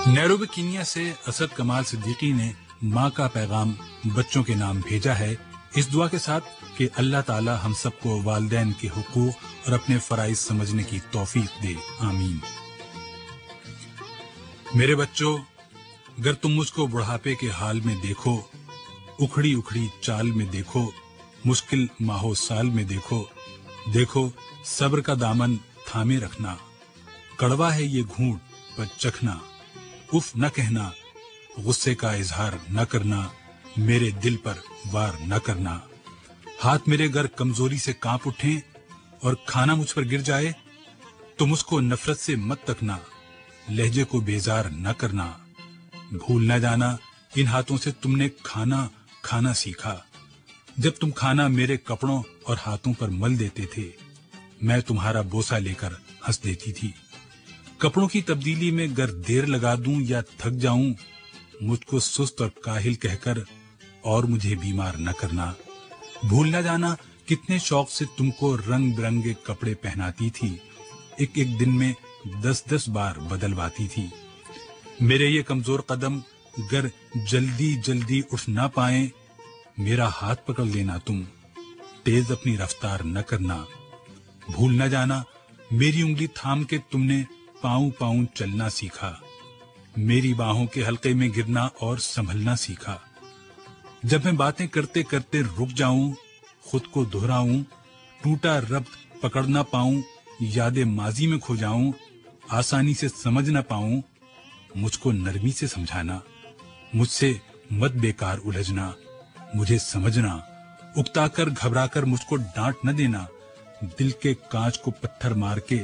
Nairobi Kenya से असद कमाल सिद्दीकी ने माँ का पैगाम बच्चों के नाम भेजा है, इस दुआ के साथ कि अल्लाह ताला हम सबको वालिदैन के हुकूक और अपने फराइज समझने की तौफीक दे, आमीन। मेरे बच्चों, अगर तुम मुझको बुढ़ापे के हाल में देखो, उखड़ी उखड़ी चाल में देखो, मुश्किल माहो साल में देखो सब्र का दामन थामे रखना, कड़वा है ये घूंट पर चखना, उफ न कहना, गुस्से का इजहार न करना, मेरे दिल पर वार न करना। हाथ मेरे अगर कमजोरी से कांप उठें और खाना मुझ पर गिर जाए तो मुझको नफरत से मत तकना, लहजे को बेजार न करना। भूल न जाना इन हाथों से तुमने खाना सीखा, जब तुम खाना मेरे कपड़ों और हाथों पर मल देते थे, मैं तुम्हारा बोसा लेकर हंस देती थी। कपड़ों की तब्दीली में अगर देर लगा दूं या थक जाऊं, मुझको सुस्त और काहिल कहकर और मुझे बीमार न करना। भूल न जाना कितने शौक से तुमको रंग बिरंगे कपड़े पहनाती थी, एक एक दिन में 10-10 बार बदलवाती थी। मेरे ये कमजोर कदम अगर जल्दी जल्दी उठ ना पाए, मेरा हाथ पकड़ लेना तुम, तेज अपनी रफ्तार न करना। भूल न जाना मेरी उंगली थाम के तुमने पाँव पाँव चलना सीखा, मेरी बाहों के हल्के में गिरना और संभलना सीखा। जब मैं बातें करते करते रुक जाऊं, खुद को दोहराऊं, टूटा रब्त पकड़ ना पाऊं, यादें माजी में खो जाऊं, आसानी से समझ ना पाऊं, मुझको नरमी से समझाना, मुझसे मत बेकार उलझना, मुझे समझना, उकताकर घबराकर मुझको डांट न देना, दिल के कांच को पत्थर मार के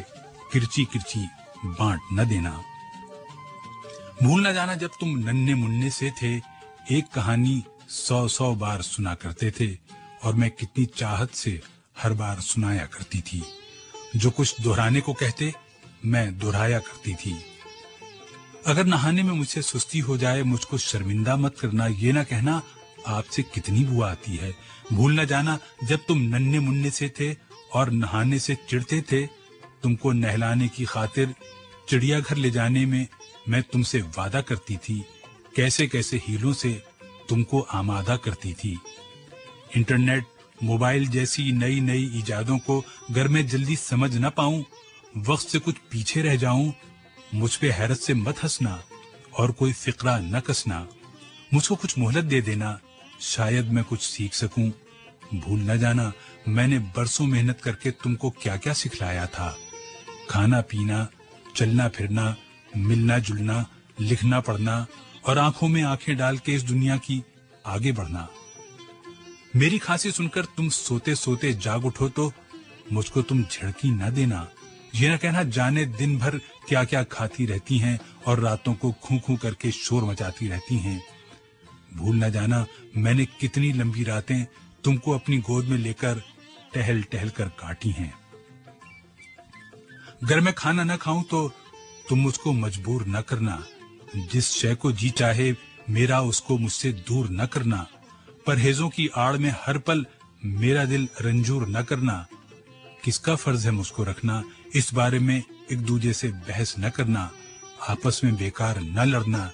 किरची किरची बांट न देना। भूल न जाना जब तुम नन्हे मुन्ने से थे, एक कहानी 100 बार सुना करते थे और मैं कितनी चाहत से हर बार सुनाया करती थी। जो कुछ दोहराने को कहते मैं दोहराया करती थी। अगर नहाने में मुझसे सुस्ती हो जाए, मुझको शर्मिंदा मत करना, ये ना कहना आपसे कितनी बुआ आती है। भूल न जाना जब तुम नन्हे मुन्ने से थे और नहाने से चिढ़ते थे, तुमको नहलाने की खातिर चिड़ियाघर ले जाने में मैं तुमसे वादा करती थी, कैसे कैसे हीलों से तुमको आमादा करती थी। इंटरनेट, मोबाइल जैसी नई नई इजादों को घर में जल्दी समझ न पाऊं, वक्त से कुछ पीछे रह जाऊं, मुझ पे हैरत से मत हंसना और कोई फिक्रा न कसना। मुझको कुछ मोहलत दे देना, शायद मैं कुछ सीख सकूं। भूल न जाना मैंने बरसों मेहनत करके तुमको क्या क्या सिखलाया था, खाना पीना, चलना फिरना, मिलना जुलना, लिखना पढ़ना और आंखों में आंखें डाल के इस दुनिया की आगे बढ़ना। मेरी खांसी सुनकर तुम सोते सोते जाग उठो तो मुझको तुम झिड़की न देना, ये न कहना जाने दिन भर क्या क्या खाती रहती हैं और रातों को खू खू करके शोर मचाती रहती हैं। भूल न जाना मैंने कितनी लंबी रातें तुमको अपनी गोद में लेकर टहल टहल कर काटी हैं। घर में खाना न खाऊं तो तुम मुझको मजबूर न करना, जिस शय को जी चाहे मेरा उसको मुझसे दूर न करना, परहेजों की आड़ में हर पल मेरा दिल रंजूर न करना। किसका फर्ज है मुझको रखना, इस बारे में एक दूजे से बहस न करना, आपस में बेकार न लड़ना,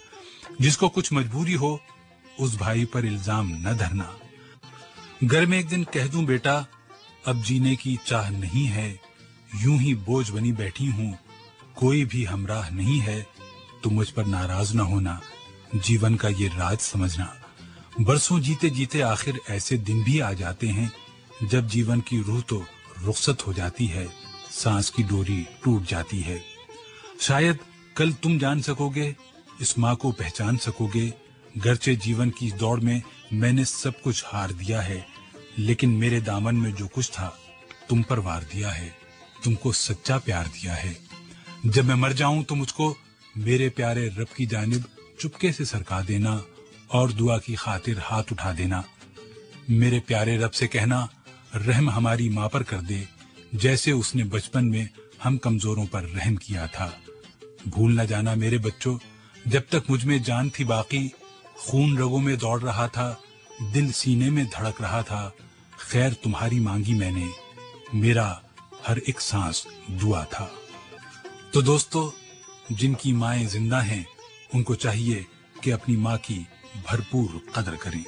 जिसको कुछ मजबूरी हो उस भाई पर इल्जाम न धरना। घर में एक दिन कह दूं बेटा अब जीने की चाह नहीं है, यूं ही बोझ बनी बैठी हूँ, कोई भी हमराह नहीं है, तो मुझ पर नाराज न होना, जीवन का ये राज समझना। बरसों जीते जीते आखिर ऐसे दिन भी आ जाते हैं जब जीवन की रूह तो रुखसत हो जाती है, सांस की डोरी टूट जाती है। शायद कल तुम जान सकोगे, इस माँ को पहचान सकोगे, गरचे जीवन की दौड़ में मैंने सब कुछ हार दिया है, लेकिन मेरे दामन में जो कुछ था तुम पर वार दिया है, तुमको सच्चा प्यार दिया है। जब मैं मर जाऊं तो मुझको मेरे प्यारे रब की जानिब चुपके से सरका देना और दुआ की खातिर हाथ उठा देना। मेरे प्यारे रब से कहना रहम हमारी माँ पर कर दे, जैसे उसने बचपन में हम कमजोरों पर रहम किया था। भूल न जाना मेरे बच्चों, जब तक मुझ में जान थी बाकी, खून रगों में दौड़ रहा था, दिल सीने में धड़क रहा था, खैर तुम्हारी मांगी मैंने, मेरा हर एक सांस दुआ था। तो दोस्तों, जिनकी माएं जिंदा हैं उनको चाहिए कि अपनी माँ की भरपूर कदर करें।